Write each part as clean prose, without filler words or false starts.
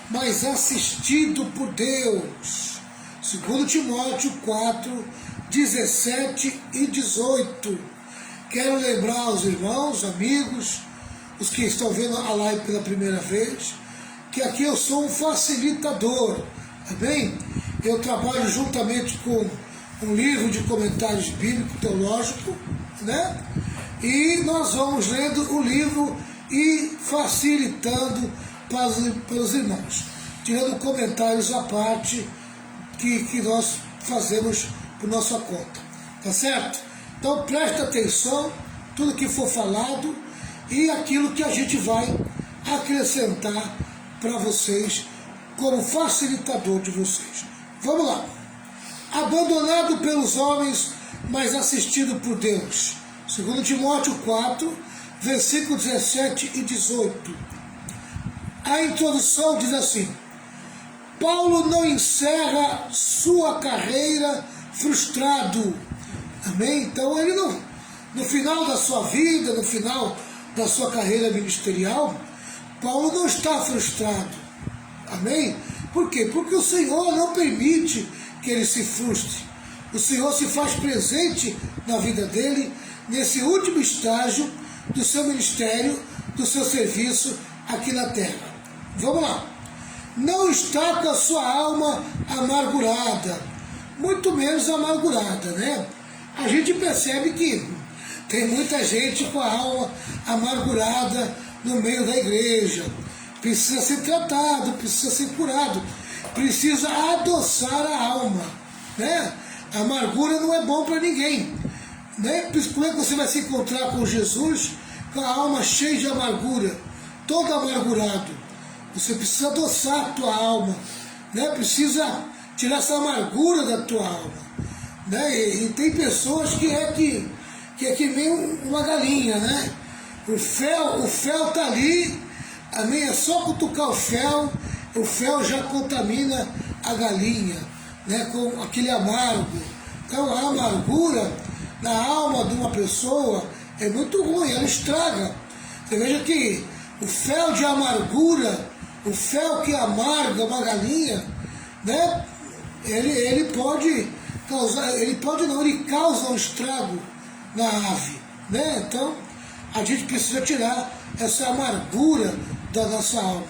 mas assistido por Deus. 2 Timóteo 4, 17 e 18. Quero lembrar aos irmãos, amigos, os que estão vendo a live pela primeira vez, que aqui eu sou um facilitador, amém? Eu trabalho juntamente com um livro de comentários bíblico-teológico, né? E nós vamos lendo o livro e facilitando para os irmãos, tirando comentários à parte que nós fazemos por nossa conta, tá certo? Então preste atenção, tudo que for falado e aquilo que a gente vai acrescentar para vocês como facilitador de vocês. Vamos lá. Abandonado pelos homens, mas assistido por Deus. 2 Timóteo 4, versículos 17 e 18. A introdução diz assim: Paulo não encerra sua carreira frustrado. Amém? Então ele não, no final da sua vida, no final da sua carreira ministerial, Paulo não está frustrado. Amém? Por quê? Porque o Senhor não permite que ele se frustre. O Senhor se faz presente na vida dele, nesse último estágio do seu ministério, do seu serviço aqui na terra. Vamos lá. Não está com a sua alma amargurada, muito menos amargurada, né? A gente percebe que tem muita gente com a alma amargurada no meio da igreja. Precisa ser tratado, precisa ser curado, precisa adoçar a alma, né? A amargura não é bom para ninguém, né? Como é que você vai se encontrar com Jesus com a alma cheia de amargura, todo amargurado? Você precisa adoçar a tua alma, né? Precisa tirar essa amargura da tua alma, né? E tem pessoas que é que nem uma galinha, né? O fel tá ali, amém? É só cutucar o fel já contamina a galinha, né? Com aquele amargo. Então a amargura na alma de uma pessoa é muito ruim, ela estraga. Você veja que o fel de amargura, o fel que amarga uma galinha, né? Ele pode causar, ele causa um estrago na ave, né? Então a gente precisa tirar essa amargura da nossa alma,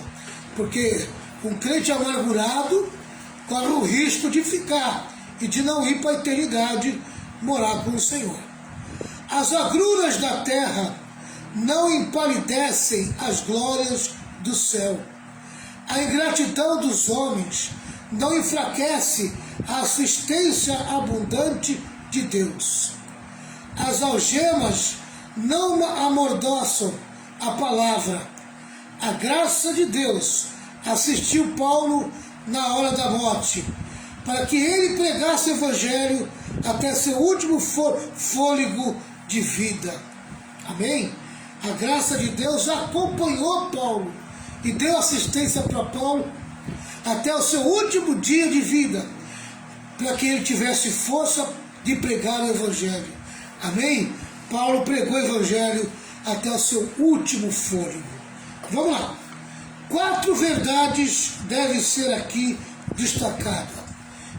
porque um crente amargurado corre o risco de ficar e de não ir para a eternidade morar com o Senhor. As agruras da terra não empalidecem as glórias do céu. A ingratidão dos homens não enfraquece a assistência abundante de Deus. As algemas não amordaçam a palavra. A graça de Deus assistiu Paulo na hora da morte, para que ele pregasse o evangelho até seu último fôlego de vida. Amém? A graça de Deus acompanhou Paulo e deu assistência para Paulo até o seu último dia de vida, para que ele tivesse força de pregar o evangelho. Amém? Paulo pregou o evangelho até o seu último fôlego. Vamos lá. 4 verdades devem ser aqui destacadas.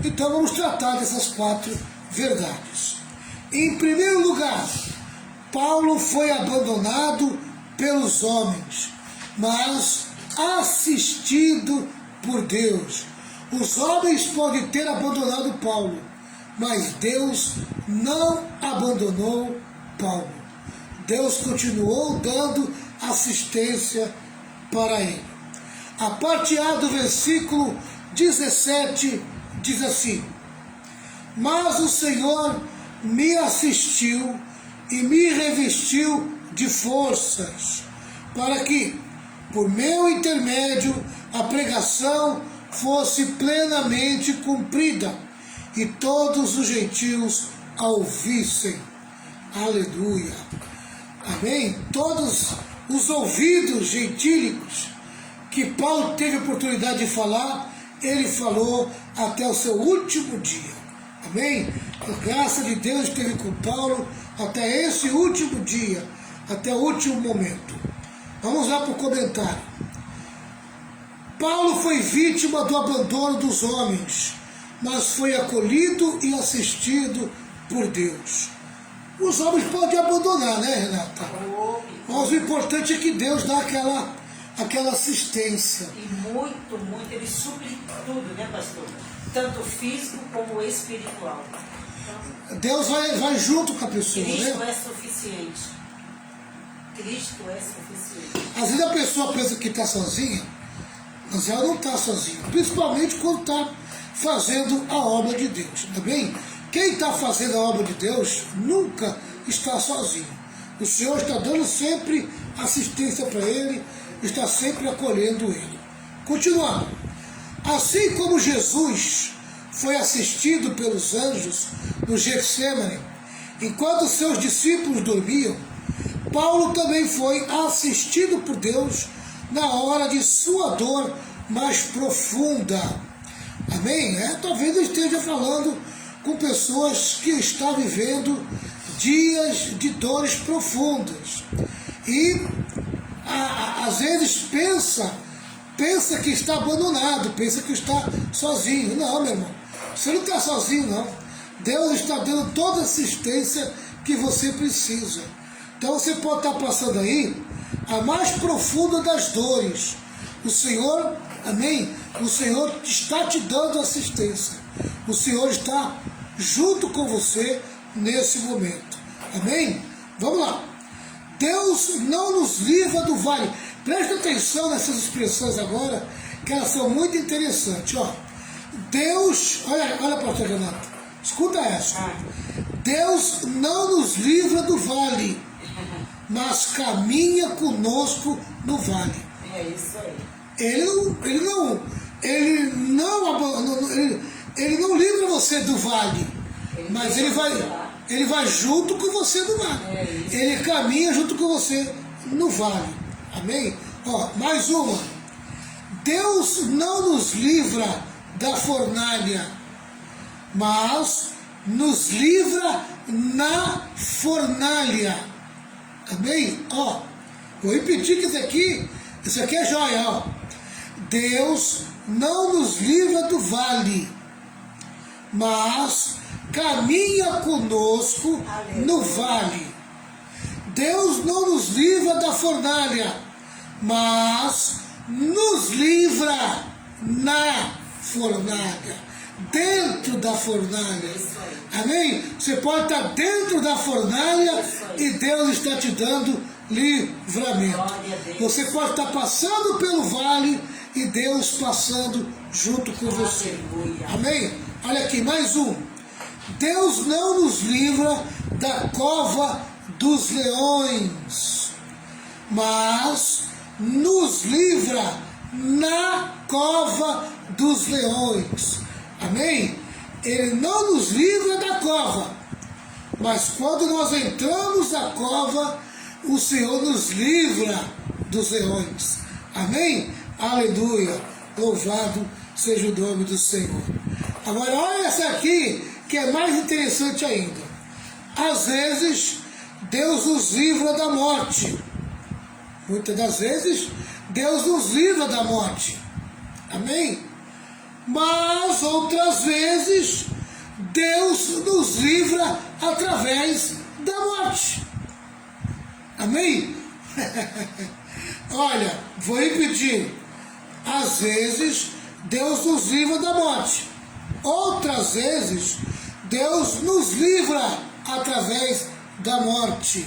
Então vamos tratar dessas 4 verdades. Em primeiro lugar, Paulo foi abandonado pelos homens, mas assistido por Deus. Os homens podem ter abandonado Paulo, mas Deus não abandonou Paulo. Deus continuou dando assistência para ele. A parte A do versículo 17 diz assim: Mas o Senhor me assistiu e me revestiu de forças, para que, por meu intermédio, a pregação fosse plenamente cumprida e todos os gentios a ouvissem. Aleluia. Amém? Todos os ouvidos gentílicos que Paulo teve a oportunidade de falar, ele falou até o seu último dia. Amém? A graça de Deus esteve com Paulo até esse último dia, até o último momento. Vamos lá para o comentário. Paulo foi vítima do abandono dos homens, mas foi acolhido e assistido por Deus. Os homens podem abandonar, né, Renata? Mas o importante é que Deus dá aquela assistência. E muito, ele supre tudo, né, pastor? Tanto físico como espiritual. Então, Deus vai junto com a pessoa, Cristo né? é suficiente. Cristo é suficiente. Às vezes a pessoa pensa que está sozinha, mas ela não está sozinha. Principalmente quando está fazendo a obra de Deus, tá bem? Quem está fazendo a obra de Deus nunca está sozinho. O Senhor está dando sempre assistência para ele, está sempre acolhendo ele. Continuando. Assim como Jesus foi assistido pelos anjos no Getsêmani, enquanto seus discípulos dormiam, Paulo também foi assistido por Deus na hora de sua dor mais profunda. Amém? Talvez eu esteja falando com pessoas que estão vivendo dias de dores profundas. E às vezes pensa que está abandonado, pensa que está sozinho. Não, meu irmão, você não está sozinho, não. Deus está dando toda a assistência que você precisa. Então você pode estar passando aí a mais profunda das dores. O Senhor, amém? O Senhor está te dando assistência. O Senhor está junto com você nesse momento. Amém? Vamos lá. Deus não nos livra do vale. Presta atenção nessas expressões agora, que elas são muito interessantes. Ó. Deus, olha pastor Renato, escuta essa. Deus não nos livra do vale, mas caminha conosco no vale. É isso aí. Ele não livra você do vale, mas ele vai junto com você no vale. Ele caminha junto com você no vale. Amém? Ó, mais uma. Deus não nos livra da fornalha, mas nos livra na fornalha. Amém? Ó, vou repetir que isso aqui é joia, ó. Deus não nos livra do vale, mas caminha conosco no vale. Deus não nos livra da fornalha, mas nos livra na fornalha, dentro da fornalha. Amém? Você pode estar dentro da fornalha e Deus está te dando livramento. Você pode estar passando pelo vale e Deus passando junto com você. Amém? Olha aqui, mais um. Deus não nos livra da cova dos leões, mas nos livra na cova dos leões. Amém? Ele não nos livra da cova, mas quando nós entramos na cova, o Senhor nos livra dos leões. Amém? Aleluia! Louvado seja o nome do Senhor. Agora olha essa aqui, que é mais interessante ainda. Às vezes, Deus nos livra da morte. Muitas das vezes, Deus nos livra da morte. Amém? Mas outras vezes, Deus nos livra através da morte. Amém? Olha, vou repetir. Às vezes, Deus nos livra da morte. Outras vezes, Deus nos livra através da morte.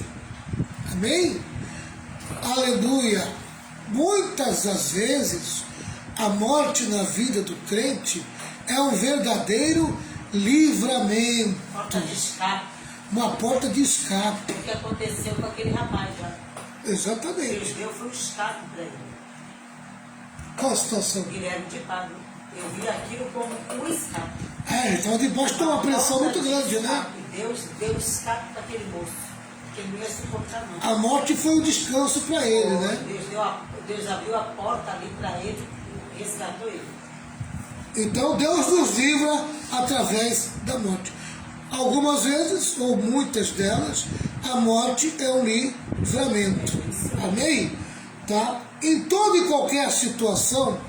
Amém? Aleluia! Muitas das vezes, a morte na vida do crente é um verdadeiro livramento. Porta de escape. Uma porta de escape. O que aconteceu com aquele rapaz lá. Exatamente. Deus deu foi um escape para ele. Qual a situação? Guilherme de Pádua. Eu vi aquilo como um escape. Ele estava debaixo de uma pressão muito grande, né? Deus deu escape para aquele moço, que ele não ia suportar não. A morte foi um descanso para ele, né? Deus abriu a porta ali para ele, resgatou ele. Então Deus nos livra através da morte. Algumas vezes, ou muitas delas, a morte é um livramento. Amém? Tá? Em toda e qualquer situação,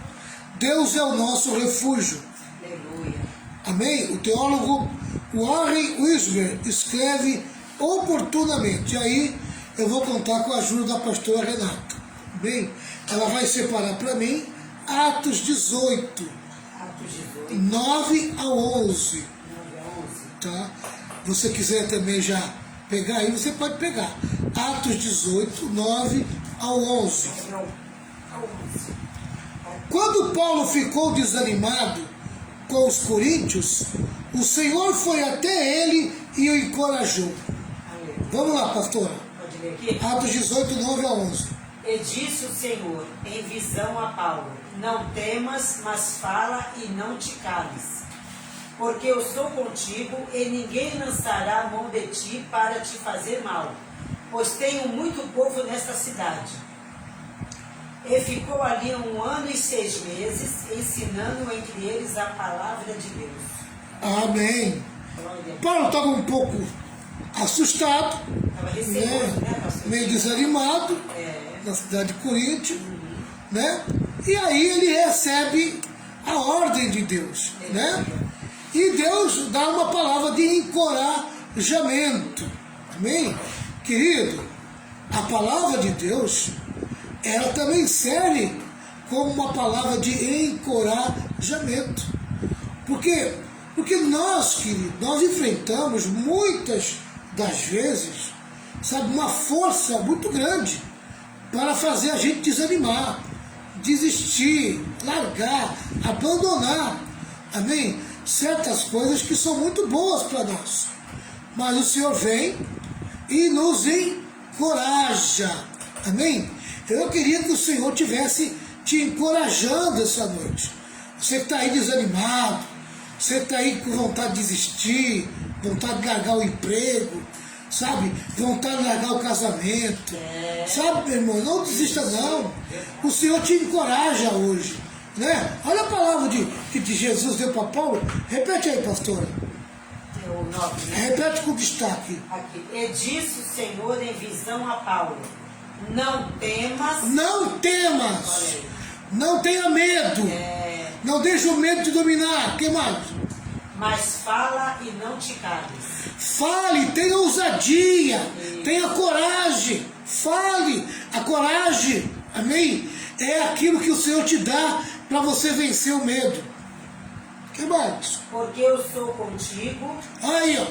Deus é o nosso refúgio. Aleluia. Amém? O teólogo Warren Wiersbe escreve oportunamente. E aí eu vou contar com a ajuda da pastora Renata. Bem, ela vai separar para mim Atos 18, Atos 18, 9 a 11. 9 a 11. Tá? Você quiser também já pegar aí, você pode pegar. Atos 18, 9 ao 11. Ao 11. Quando Paulo ficou desanimado com os coríntios, o Senhor foi até ele e o encorajou. Aleluia. Vamos lá, pastora. Pode ler aqui? Atos 18, 9 a 11. E disse o Senhor em visão a Paulo: não temas, mas fala e não te cales. Porque eu sou contigo e ninguém lançará a mão de ti para te fazer mal, pois tenho muito povo nesta cidade. E ficou ali 1 ano e 6 meses, ensinando entre eles a palavra de Deus. Amém. Glória. Paulo estava um pouco assustado, Estava receoso, né, pastor? meio desanimado, na cidade de Corinto, né? E aí ele recebe a ordem de Deus, né? E Deus dá uma palavra de encorajamento, amém? Querido, a palavra de Deus, ela também serve como uma palavra de encorajamento. Porque nós, querido, nós enfrentamos muitas das vezes, sabe, uma força muito grande para fazer a gente desanimar, desistir, largar, abandonar, amém? Certas coisas que são muito boas para nós. Mas o Senhor vem e nos encoraja, amém? Eu queria que o Senhor tivesse te encorajando essa noite. Você que está aí desanimado, você que está aí com vontade de desistir, vontade de largar o emprego, sabe? Vontade de largar o casamento. Sabe, meu irmão, não desista não. O Senhor te encoraja hoje, né? Olha a palavra que Jesus deu para Paulo. Repete aí, pastora. O 9, né? Repete com destaque. Aqui. E disse o Senhor em visão a Paulo: não temas. Não temas. Não tenha medo. Não deixe o medo te dominar. O que mais? Mas fala e não te cales. Fale, tenha ousadia, tenha coragem. Fale. A coragem, amém? É aquilo que o Senhor te dá para você vencer o medo. O que mais? Porque eu sou contigo. Aí, ó.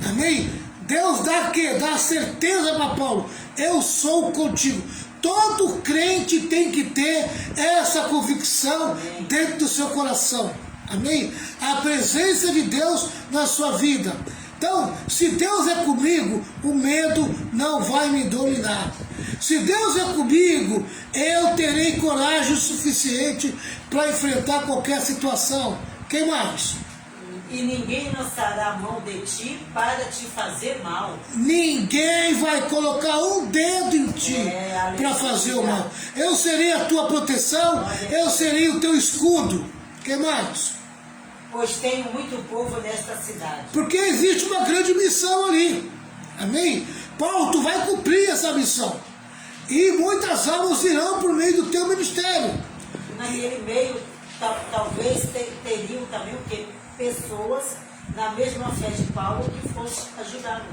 Amém? Deus dá o quê? Dá a certeza para Paulo. Eu sou contigo. Todo crente tem que ter essa convicção dentro do seu coração. Amém? A presença de Deus na sua vida. Então, se Deus é comigo, o medo não vai me dominar. Se Deus é comigo, eu terei coragem suficiente para enfrentar qualquer situação. Quem mais? E ninguém lançará a mão de ti para te fazer mal. Ninguém vai colocar um dedo em ti para fazer o mal. Eu serei a tua proteção, eu serei o teu escudo. Quem mais? Pois tenho muito povo nesta cidade. Porque existe uma grande missão ali. Amém? Paulo, tu vai cumprir essa missão. E muitas almas virão por meio do teu ministério. Naquele meio, talvez teriam também o quê? Pessoas na mesma fé de Paulo que fosse ajudá-lo.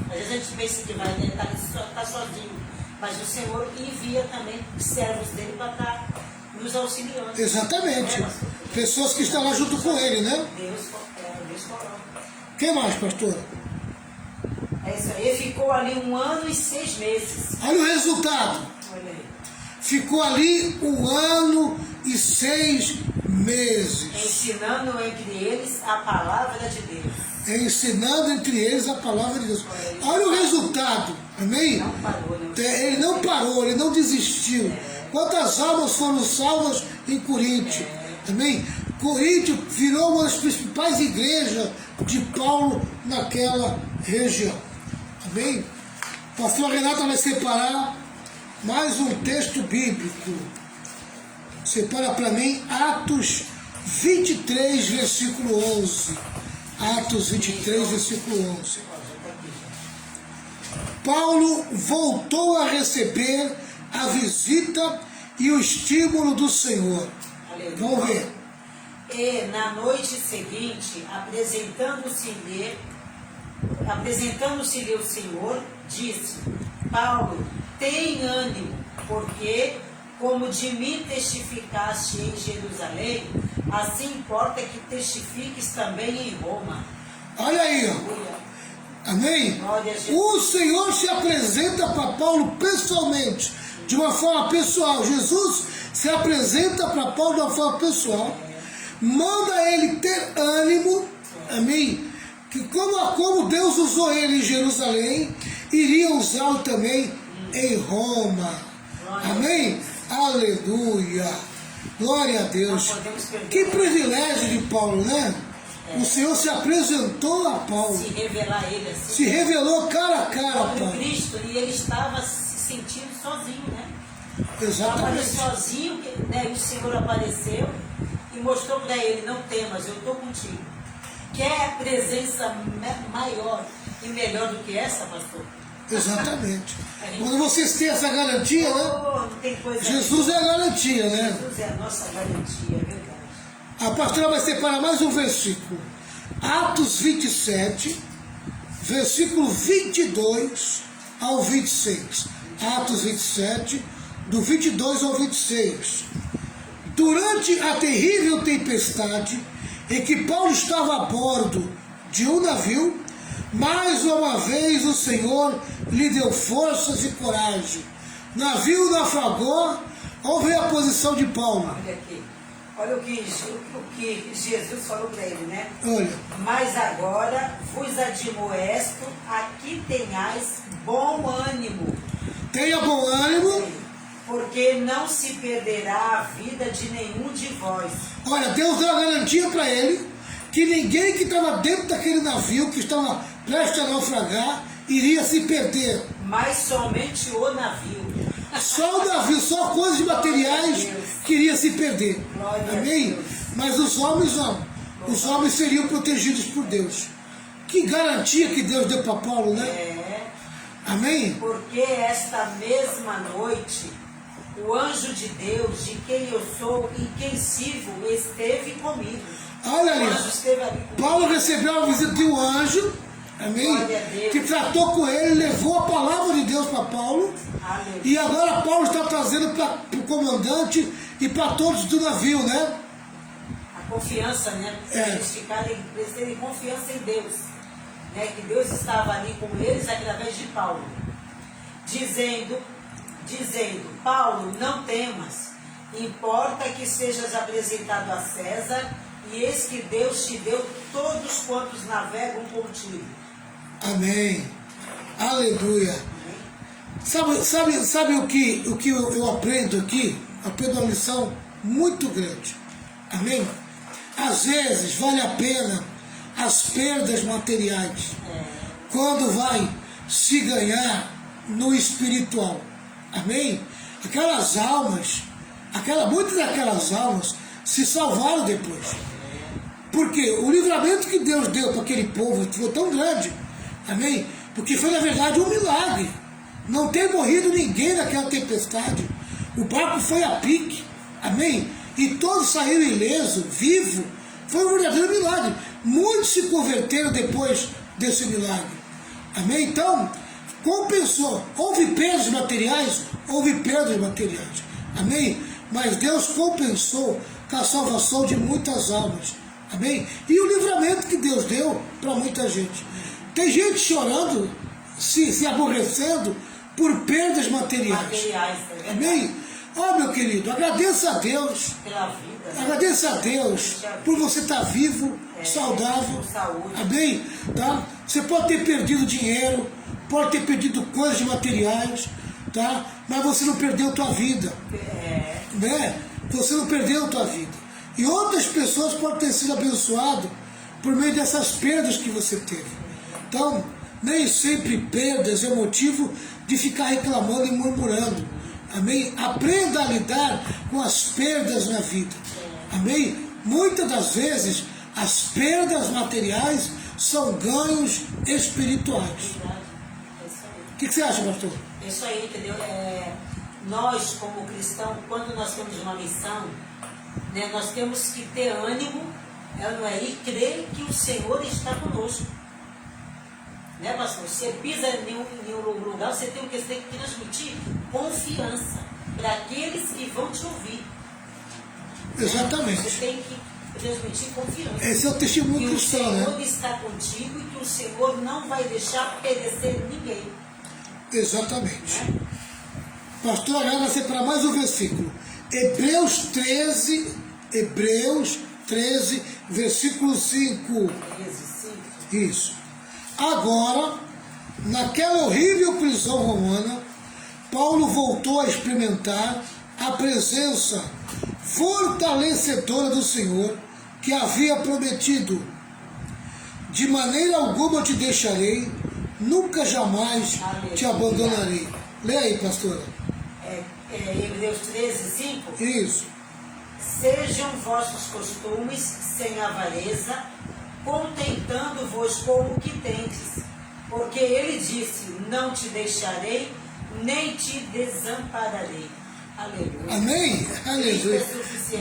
Às vezes a gente pensa que vai estar sozinho, mas o Senhor envia também servos dele para estar nos auxiliando. Exatamente. Pessoas que estão lá junto com ele, né? Deus coloca. Quem mais, pastora? É isso aí. Ele ficou ali 1 ano e 6 meses. Olha o resultado. Olha aí. Ficou ali 1 ano e 6 meses. Ensinando entre eles a palavra de Deus. Ensinando entre eles a palavra de Deus. Olha o resultado. Amém? Não parou, né? Ele não parou, ele não desistiu. Quantas almas foram salvas em Coríntio? Amém? Coríntio virou uma das principais igrejas de Paulo naquela região. Amém? O pastor Renata vai separar mais um texto bíblico. Separa para mim Atos 23, versículo 11. Atos 23, versículo 11. Paulo voltou a receber a visita e o estímulo do Senhor. ler. Vamos ver. E na noite seguinte, apresentando-se-lhe o Senhor, disse: Paulo, tem ânimo, porque, como de mim testificaste em Jerusalém, assim importa que testifiques também em Roma. Olha aí, ó. Amém? O Senhor se apresenta para Paulo pessoalmente, de uma forma pessoal. Jesus se apresenta para Paulo de uma forma pessoal, manda ele ter ânimo, amém? Que como Deus usou ele em Jerusalém, iria usá-lo também em Roma. Amém? Aleluia! Glória a Deus! Que privilégio de Paulo, né? O Senhor se apresentou a Paulo. Se revelar a ele assim. Se revelou cara a cara, Paulo Paulo. Cristo, e ele estava se sentindo sozinho, né? Exatamente. Estava sozinho, né? E o Senhor apareceu e mostrou para ele: não temas, eu estou contigo. Quer presença maior e melhor do que essa, pastor? Exatamente. Quando vocês têm essa garantia, né? Não tem coisa Jesus é a garantia, né? Jesus é a nossa garantia, é verdade. A pastora vai separar mais um versículo. Atos 27, versículo 22 ao 26. Atos 27, do 22 ao 26. Durante a terrível tempestade em que Paulo estava a bordo de um navio, mais uma vez o Senhor lhe deu forças e coragem. O navio naufragou. Houve a posição de Paulo. Olha aqui. Olha o que Jesus falou para ele, né? Olha. Mas agora vos admoesto a que tenhais bom ânimo. Tenha bom ânimo. Porque não se perderá a vida de nenhum de vós. Olha, Deus deu a garantia para ele que ninguém que estava dentro daquele navio, que estava prestes a naufragar, iria se perder. Mas somente o navio. Só o navio, só coisas materiais que iria se perder. Glória Amém? Mas os homens não. Os homens seriam protegidos por Deus. Que garantia que Deus deu para Paulo, né? É. Amém? Porque esta mesma noite, o anjo de Deus, de quem eu sou e quem sirvo, esteve comigo. Olha ali. O anjo esteve ali comigo. Paulo recebeu a visita de um anjo, amém? Que tratou com ele, levou a palavra de Deus para Paulo. Aleluia. E agora Paulo está trazendo para o comandante e para todos do navio, né? A confiança, né? Eles terem confiança em Deus. Né? Que Deus estava ali com eles através de Paulo. Dizendo, Paulo, não temas, importa que sejas apresentado a César, e eis que Deus te deu todos quantos navegam contigo. Amém. Aleluia. Sabe o que eu aprendo aqui? Aprendo uma lição muito grande. Amém? Às vezes vale a pena as perdas materiais quando vai se ganhar no espiritual. Amém? Aquelas almas, muitas daquelas almas se salvaram depois. Porque o livramento que Deus deu para aquele povo foi tão grande. Amém? Porque foi na verdade um milagre. Não ter morrido ninguém naquela tempestade. O barco foi a pique. Amém? E todos saíram ilesos, vivos. Foi um verdadeiro milagre. Muitos se converteram depois desse milagre. Amém? Então, compensou. Houve perdas materiais? Houve perdas materiais. Amém? Mas Deus compensou com a salvação de muitas almas. Amém? E o livramento que Deus deu para muita gente. Tem gente chorando, se aborrecendo por perdas materiais. Amém? Ó, meu querido, agradeça a Deus. Pela vida. Agradeça a Deus por você estar vivo, saudável. Amém? Tá? Você pode ter perdido dinheiro, pode ter perdido coisas materiais, tá? Mas você não perdeu a tua vida. Né? Você não perdeu a tua vida. E outras pessoas podem ter sido abençoadas por meio dessas perdas que você teve. Então, nem sempre perdas é motivo de ficar reclamando e murmurando. Amém? Aprenda a lidar com as perdas na vida. Amém? Muitas das vezes, as perdas materiais são ganhos espirituais. O que você acha, pastor? É isso aí, entendeu? Nós, como cristãos, quando nós temos uma missão, né? Nós temos que ter ânimo, não é? E crer que o Senhor está conosco. Né, pastor? Você pisa em um lugar, você tem que transmitir confiança para aqueles que vão te ouvir. Exatamente. Você tem que transmitir confiança. Esse é o testemunho que cristão, o Senhor né? está contigo e que o Senhor não vai deixar perecer ninguém. Exatamente. Né? Pastor, agora vai ser para mais um versículo. Hebreus 13, versículo 5. 13:5. Isso. Agora, naquela horrível prisão romana, Paulo voltou a experimentar a presença fortalecedora do Senhor que havia prometido: de maneira alguma eu te deixarei, nunca jamais te abandonarei. Lê aí, pastora. Hebreus 13:5. Isso. Sejam vossos costumes sem avareza, contentando-vos com o que tendes, porque ele disse: não te deixarei, nem te desampararei. Aleluia. Amém? Aleluia.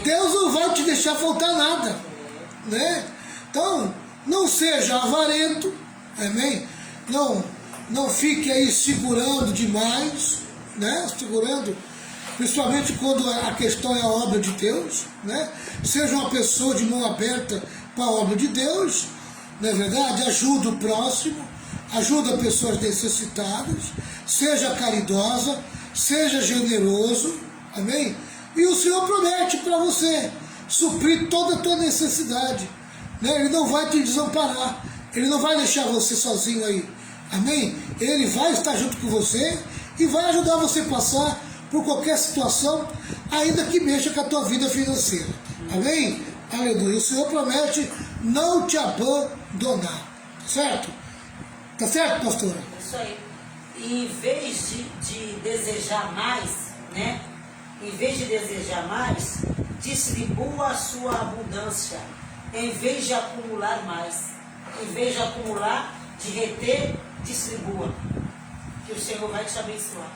Deus não vai te deixar faltar nada. Né? Então, não seja avarento. Amém? Não fique aí segurando demais, né? Segurando, principalmente quando a questão é a obra de Deus, né? Seja uma pessoa de mão aberta para a obra de Deus, não é verdade? Ajuda o próximo, ajuda pessoas necessitadas, seja caridosa, seja generoso, amém? E o Senhor promete para você suprir toda a tua necessidade, né? Ele não vai te desamparar, Ele não vai deixar você sozinho aí, amém? Ele vai estar junto com você e vai ajudar você a passar por qualquer situação, ainda que mexa com a tua vida financeira, amém? Aleluia. O Senhor promete não te abandonar, certo? Tá certo, pastora? Isso aí. E em vez de desejar mais, né? Em vez de desejar mais, distribua a sua abundância. Em vez de acumular mais. Em vez de acumular, de reter, distribua. Que o Senhor vai te abençoar.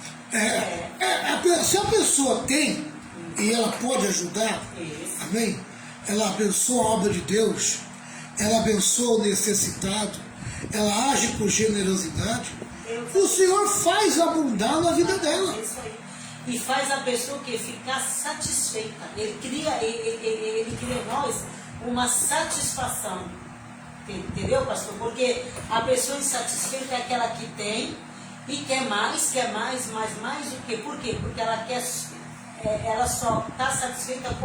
Se a pessoa tem e ela pode ajudar, Isso. amém? Ela abençoa a obra de Deus, ela abençoa o necessitado, ela age com generosidade, o Senhor faz abundar na vida dela. É isso aí. E faz a pessoa que ficar satisfeita. Ele cria em nós uma satisfação. Entendeu, pastor? Porque a pessoa insatisfeita é aquela que tem e quer mais do que. Por quê? Porque ela só está satisfeita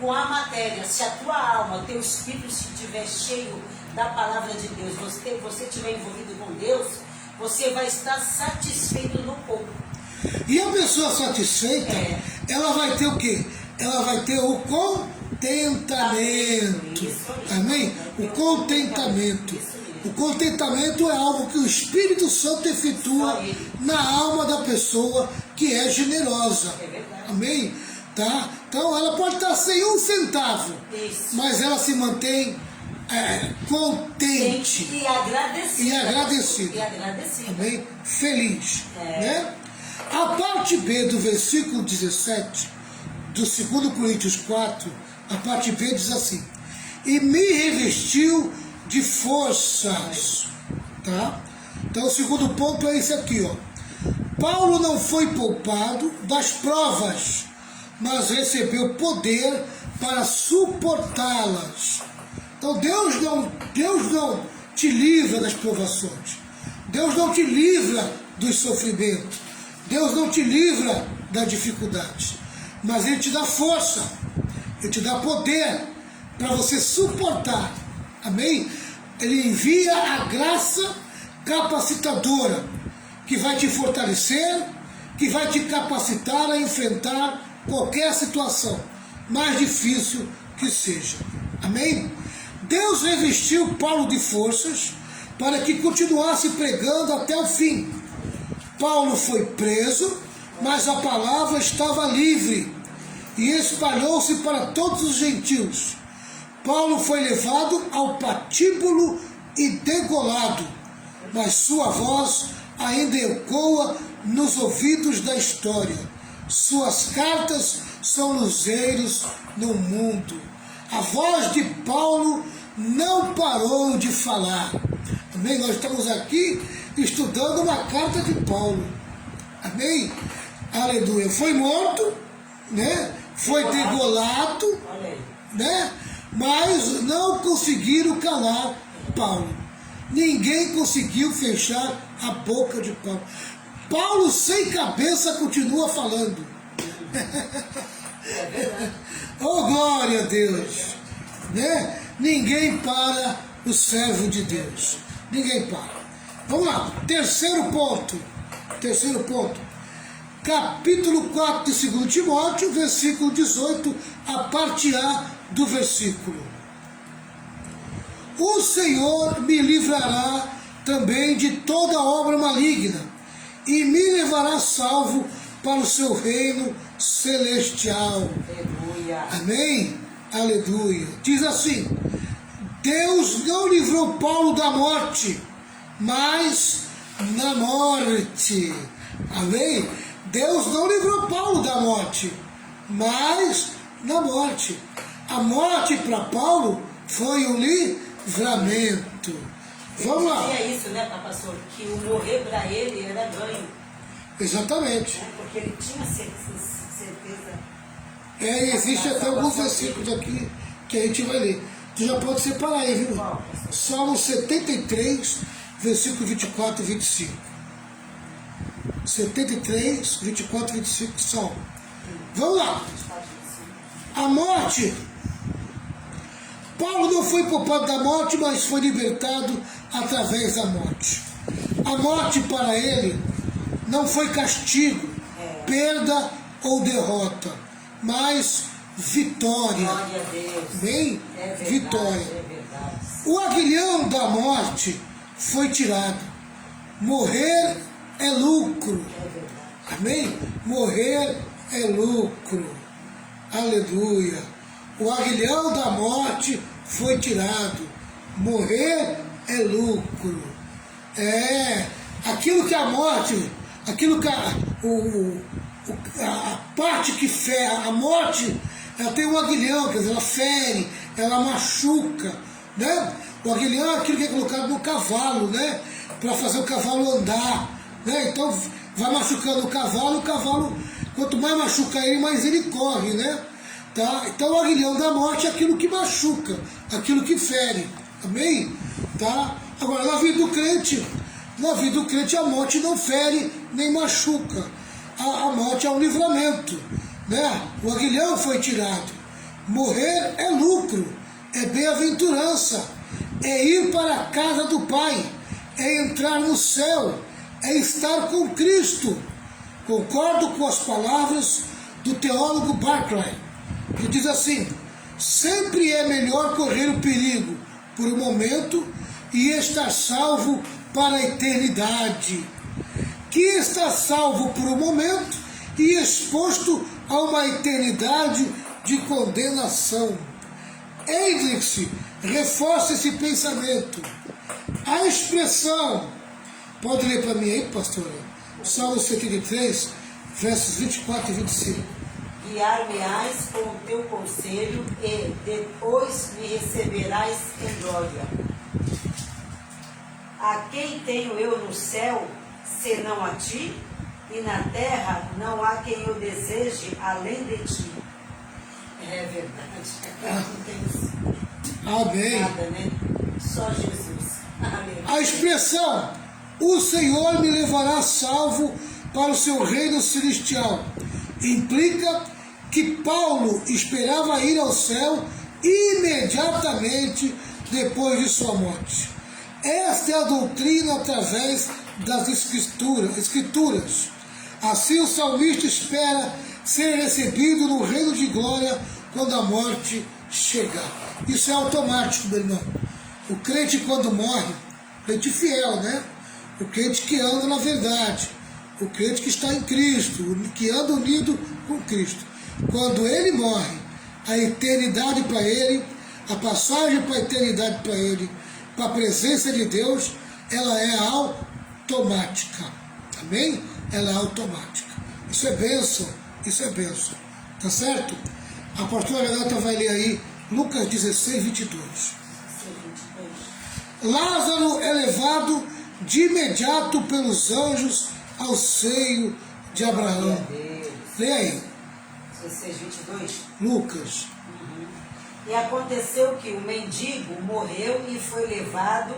com a matéria. Se a tua alma, teu espírito estiver cheio da palavra de Deus, você estiver envolvido com Deus, você vai estar satisfeito no pouco. E a pessoa satisfeita, ela vai ter o quê? Ela vai ter o contentamento. Amém? O contentamento. O contentamento é algo que o Espírito Santo efetua na alma da pessoa que é generosa. Amém? Tá? Então ela pode estar sem um centavo, mas ela se mantém contente e agradecida. Amém? Feliz. Né? A parte B do versículo 17 do 2 Coríntios 4, a parte B diz assim: e me revestiu de forças. Tá? Então o segundo ponto é esse aqui, ó. Paulo não foi poupado das provas, mas recebeu poder para suportá-las. Então Deus não te livra das provações, Deus não te livra dos sofrimentos, Deus não te livra das dificuldades, mas Ele te dá força, Ele te dá poder para você suportar, amém? Ele envia a graça capacitadora, que vai te fortalecer, que vai te capacitar a enfrentar qualquer situação, mais difícil que seja. Amém? Deus revestiu Paulo de forças para que continuasse pregando até o fim. Paulo foi preso, mas a palavra estava livre e espalhou-se para todos os gentios. Paulo foi levado ao patíbulo e degolado, mas sua voz ainda ecoa nos ouvidos da história. Suas cartas são luzeiros no mundo. A voz de Paulo não parou de falar. Amém? Nós estamos aqui estudando uma carta de Paulo. Amém? Aleluia. Foi morto, né? Foi degolado, né? Mas não conseguiram calar Paulo. Ninguém conseguiu fechar a boca de Paulo. Paulo sem cabeça continua falando. Oh, glória a Deus, né? Ninguém para o servo de Deus. Ninguém para. Vamos lá, terceiro ponto. Capítulo 4 de 2 Timóteo, versículo 18, a parte A do versículo. O Senhor me livrará também de toda obra maligna e me levará salvo para o seu reino celestial. Aleluia. Amém? Aleluia. Diz assim: Deus não livrou Paulo da morte, mas na morte. Amém? Deus não livrou Paulo da morte, mas na morte. A morte para Paulo foi um livramento. Vamos lá. Dizia isso, né, pastor? Que o morrer para ele era ganho. Exatamente. Porque ele tinha certeza. Existe até alguns versículos aqui que a gente vai ler. Tu já pode separar aí, viu? Salmo 73, versículo 24 e 25. 73, 24 e 25, Salmo. Vamos lá. A morte. Paulo não foi poupado da morte, mas foi libertado através da morte. A morte para ele não foi castigo, perda ou derrota, mas vitória. Glória a Deus. Bem? É verdade, Vitória. é verdade. O aguilhão da morte foi tirado. Morrer é lucro. É verdade. Amém? Morrer é lucro. Aleluia. O aguilhão da morte foi tirado. Morrer é lucro. Aquilo que a morte, aquilo que a parte que fere, a morte, ela tem um aguilhão, quer dizer, ela fere, ela machuca, né? O aguilhão é aquilo que é colocado no cavalo, né? Para fazer o cavalo andar, né? Então vai machucando o cavalo, quanto mais machuca ele, mais ele corre, né? Tá? Então o aguilhão da morte é aquilo que machuca, aquilo que fere, amém? Tá? Agora na vida do crente a morte não fere nem machuca, a morte é um livramento, né? O aguilhão foi tirado. Morrer é lucro, é bem-aventurança, é ir para a casa do Pai, é entrar no céu, é estar com Cristo. Concordo com as palavras do teólogo Barclay, que diz assim: sempre é melhor correr o perigo por um momento e estar salvo para a eternidade, que estar salvo por um momento e exposto a uma eternidade de condenação. Hendricks reforça esse pensamento. A expressão, pode ler para mim aí, pastora? Salmo 73, versos 24 e 25. Guiar-me-ás com o teu conselho e depois me receberás em glória. A quem tenho eu no céu, senão a ti? E na terra não há quem eu deseje além de ti. É verdade. Não tem Amém. nada, né? Só Jesus. Amém. A expressão, o Senhor me levará salvo para o seu reino celestial, implica que Paulo esperava ir ao céu imediatamente depois de sua morte. Esta é a doutrina através das escrituras. Assim o salmista espera ser recebido no reino de glória quando a morte chegar. Isso é automático, meu irmão. O crente quando morre, o crente fiel, né? O crente que anda na verdade, o crente que está em Cristo, que anda unido com Cristo. Quando ele morre, a eternidade para ele, a passagem para a eternidade para ele, para a presença de Deus, ela é automática. Amém? Ela é automática. Isso é bênção, Isso é bênção. Tá certo? A pastora Renata vai ler aí Lucas 16, 22. Lázaro é levado de imediato pelos anjos ao seio de Abraão. Lê aí. 16, 22. Lucas. E aconteceu que o mendigo morreu e foi levado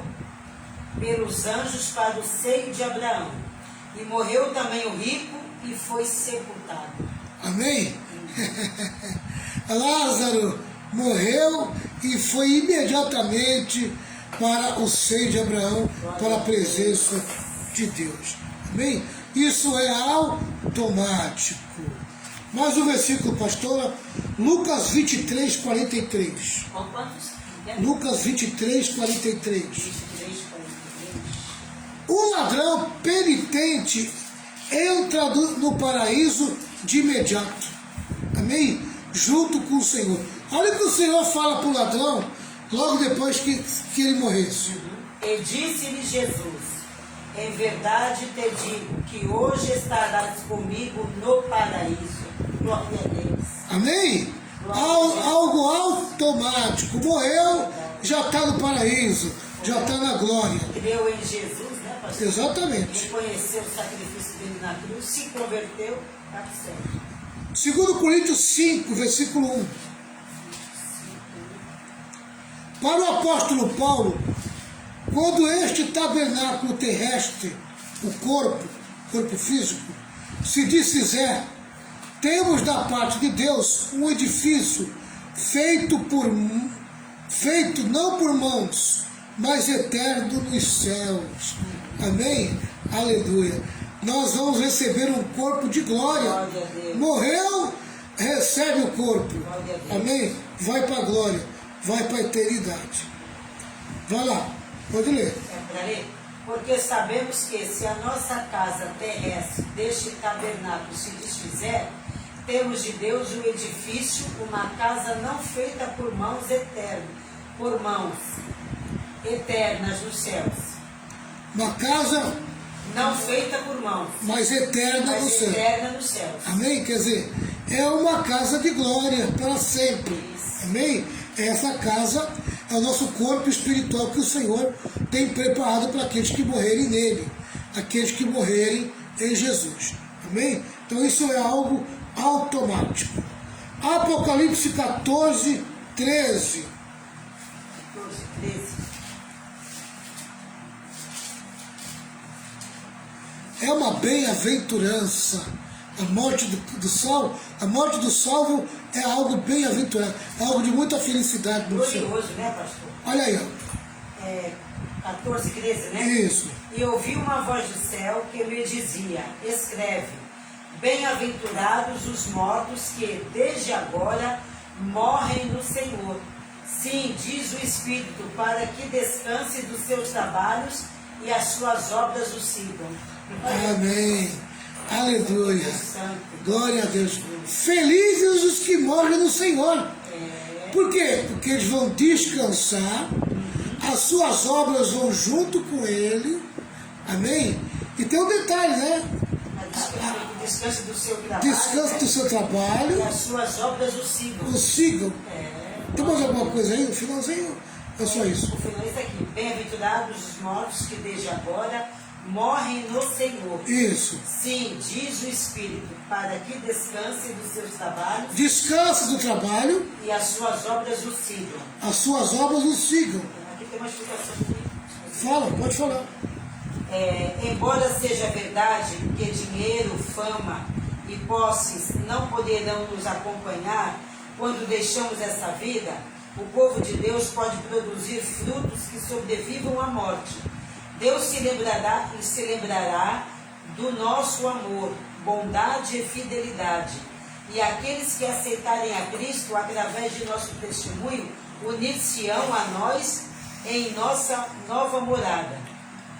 pelos anjos para o seio de Abraão. E morreu também o rico e foi sepultado. Amém? Lázaro morreu e foi imediatamente para o seio de Abraão, para a presença de Deus. Amém? Isso é automático. Mais um versículo, pastora. Lucas 23, 43. Com quantos? Lucas 23, 43. 23, 43. O ladrão penitente entra no paraíso de imediato. Amém? Junto com o Senhor. Olha o que o Senhor fala para o ladrão logo depois que ele morresse. E disse-lhe Jesus: em verdade te digo que hoje estarás comigo no paraíso. Glória a Deus. Amém? Algo automático. Morreu, já está no paraíso, já está na glória. Creu em Jesus, né, pastor? Exatamente. Reconheceu o sacrifício dele na cruz, se converteu, está certo. 2 Coríntios 5, versículo 1. Para o apóstolo Paulo, quando este tabernáculo terrestre, o corpo físico, se desfizer, temos da parte de Deus um edifício feito não por mãos, mas eterno nos céus. Amém? Aleluia. Nós vamos receber um corpo de glória. Morreu, recebe o corpo. Amém? Vai para a glória, vai para a eternidade. Vai lá, pode ler. É para ler? Porque sabemos que se a nossa casa terrestre deste tabernáculo se desfizer, temos de Deus um edifício, uma casa não feita por mãos eternas nos céus. Uma casa não feita por mãos, mas eterna no céu. Eterna nos céus. Amém? Quer dizer, é uma casa de glória para sempre. Isso. Amém? Essa casa é o nosso corpo espiritual que o Senhor tem preparado para aqueles que morrerem nele, aqueles que morrerem em Jesus. Amém? Então isso é algo automático. Apocalipse 14, 13. 14, 13. É uma bem-aventurança. A morte do salvo é algo bem-aventurado, é algo de muita felicidade no céu. Glorioso, né, pastor? Olha aí, ó. 14, 13, né? Isso. E ouvi uma voz do céu que me dizia: escreve, bem-aventurados os mortos que desde agora morrem no Senhor. Sim, diz o Espírito, para que descanse dos seus trabalhos e as suas obras o sigam. Amém. Aleluia. Glória a Deus. Felizes os que morrem no Senhor. Por quê? Porque eles vão descansar, as suas obras vão junto com ele. Amém? E tem um detalhe, né? Descanse do seu trabalho. Descanse do seu trabalho. E as suas obras o sigam. O sigam. Tem mais alguma coisa aí? No finalzinho? É só isso. O final é isso aqui. Bem-aventurados os mortos que desde agora morrem no Senhor. Isso. Sim, diz o Espírito, para que descanse dos seus trabalhos. Descanse do trabalho. E as suas obras o sigam. As suas obras o sigam. Aqui tem uma explicação aqui. Fala, pode falar. Embora seja verdade que dinheiro, fama e posses não poderão nos acompanhar quando deixamos essa vida, o povo de Deus pode produzir frutos que sobrevivam à morte. Deus se lembrará do nosso amor, bondade e fidelidade. E aqueles que aceitarem a Cristo através de nosso testemunho, unir-se-ão a nós em nossa nova morada.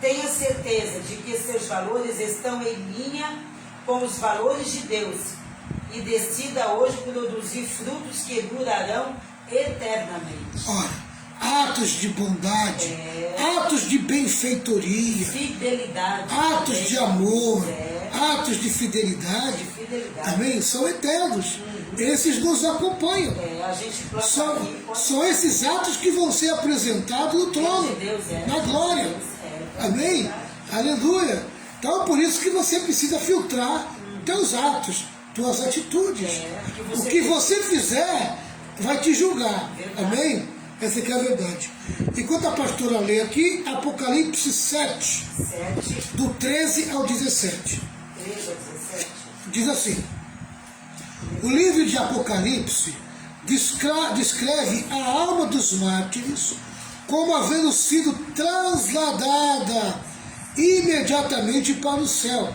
Tenha certeza de que seus valores estão em linha com os valores de Deus e decida hoje produzir frutos que durarão eternamente. Olha, atos de bondade, atos de benfeitoria, fidelidade, atos de amor, atos de fidelidade, De fidelidade. amém, são eternos. Esses nos acompanham. A gente planta São, aqui, quando são esses atos que vão ser apresentados no trono, Deus é. na glória. Deus é. Amém? Aleluia. Então, por isso que você precisa filtrar teus atos, tuas atitudes. O que você fizer vai te julgar. Amém? Essa que é a verdade. Enquanto a pastora lê aqui, Apocalipse 7, 7, do 13 ao 17. 13 a 17. Diz assim: o livro de Apocalipse descreve a alma dos mártires como havendo sido trasladada imediatamente para o céu,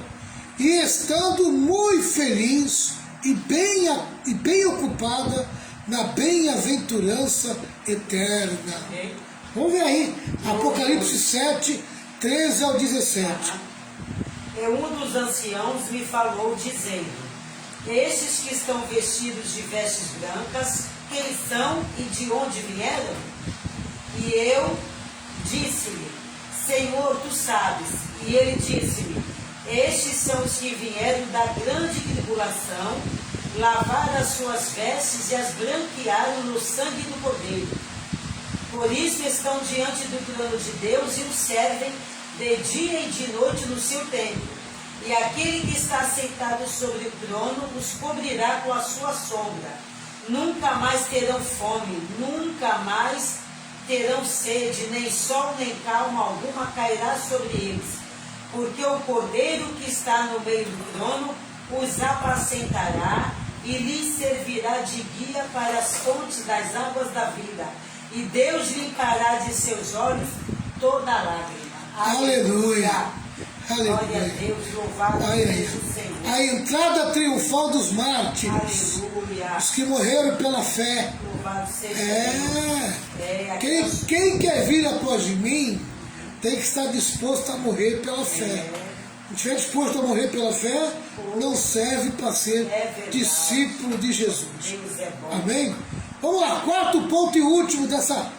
e estando muito feliz e bem ocupada na bem-aventurança eterna. Vamos ver aí, Apocalipse 7, 13 ao 17. E um dos anciãos me falou, dizendo: estes que estão vestidos de vestes brancas, quem são e de onde vieram? E eu disse-lhe: Senhor, tu sabes. E ele disse-me: estes são os que vieram da grande tribulação, lavaram as suas vestes e as branquearam no sangue do Cordeiro. Por isso estão diante do trono de Deus e o servem de dia e de noite no seu templo. E aquele que está sentado sobre o trono os cobrirá com a sua sombra. Nunca mais terão fome, nunca mais terão sede, nem sol nem calma alguma cairá sobre eles. Porque o Cordeiro que está no meio do trono os apacentará e lhes servirá de guia para as fontes das águas da vida. E Deus limpará de seus olhos toda lágrima. Aleluia. Glória a Aleluia. Deus, louvado seja o Senhor. A entrada triunfal dos mártires, Aleluia. os que morreram pela fé. Louvado seja o Senhor. Quem quer vir após mim tem que estar disposto a morrer pela fé. Se estiver disposto a morrer pela fé, não serve para ser discípulo de Jesus. Deus é bom. Amém? Vamos lá, quarto ponto e último dessa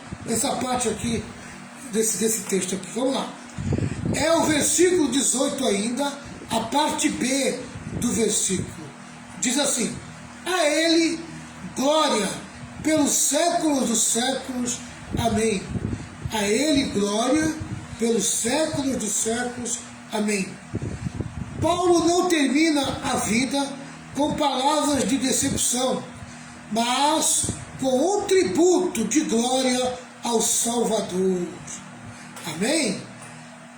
parte aqui, desse texto aqui. Vamos lá. É o versículo 18 ainda, a parte B do versículo. Diz assim: a ele glória pelos séculos dos séculos. Amém. A ele glória pelos séculos dos séculos. Amém. Paulo não termina a vida com palavras de decepção, mas com um tributo de glória ao Salvador. Amém?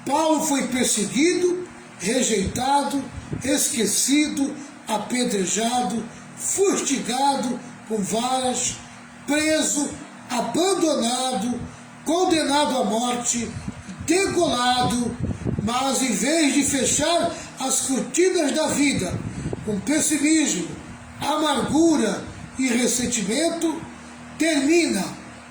Paulo foi perseguido, rejeitado, esquecido, apedrejado, fustigado com varas, preso, abandonado, condenado à morte, degolado, mas em vez de fechar as cortinas da vida com pessimismo, amargura e ressentimento, termina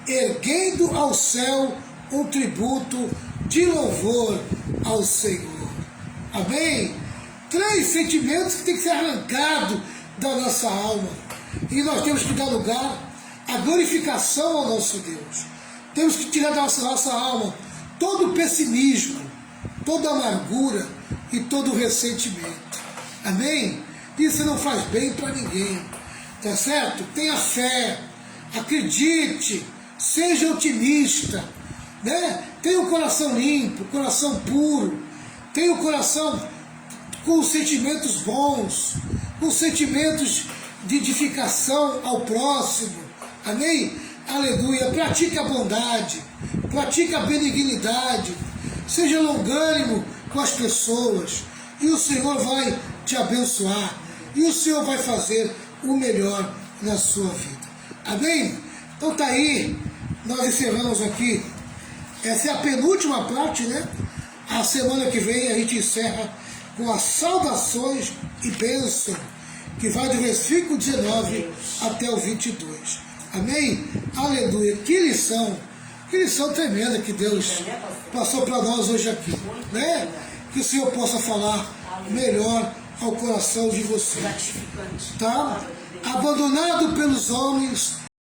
erguendo ao céu um tributo de louvor ao Senhor. Amém? 3 sentimentos que tem que ser arrancados da nossa alma. E nós temos que dar lugar à glorificação ao nosso Deus. Temos que tirar da nossa alma todo o pessimismo, toda a amargura e todo o ressentimento. Amém? Isso não faz bem para ninguém. Tá certo? Tenha fé, acredite, seja otimista, né? Tenha o coração limpo, coração puro, tenha o coração com sentimentos bons, com sentimentos de edificação ao próximo. Amém? Aleluia. Pratique a bondade, pratique a benignidade, seja longânimo com as pessoas, e o Senhor vai te abençoar, e o Senhor vai fazer o melhor na sua vida. Amém? Então tá aí, nós encerramos aqui. Essa é a penúltima parte, né? A semana que vem a gente encerra com as saudações e bênção, que vai do versículo 19 até o 22. Amém? Aleluia. Que lição tremenda que Deus passou para nós hoje aqui, né? Que o Senhor possa falar melhor ao coração de você. Tá? Abandonado pelos homens,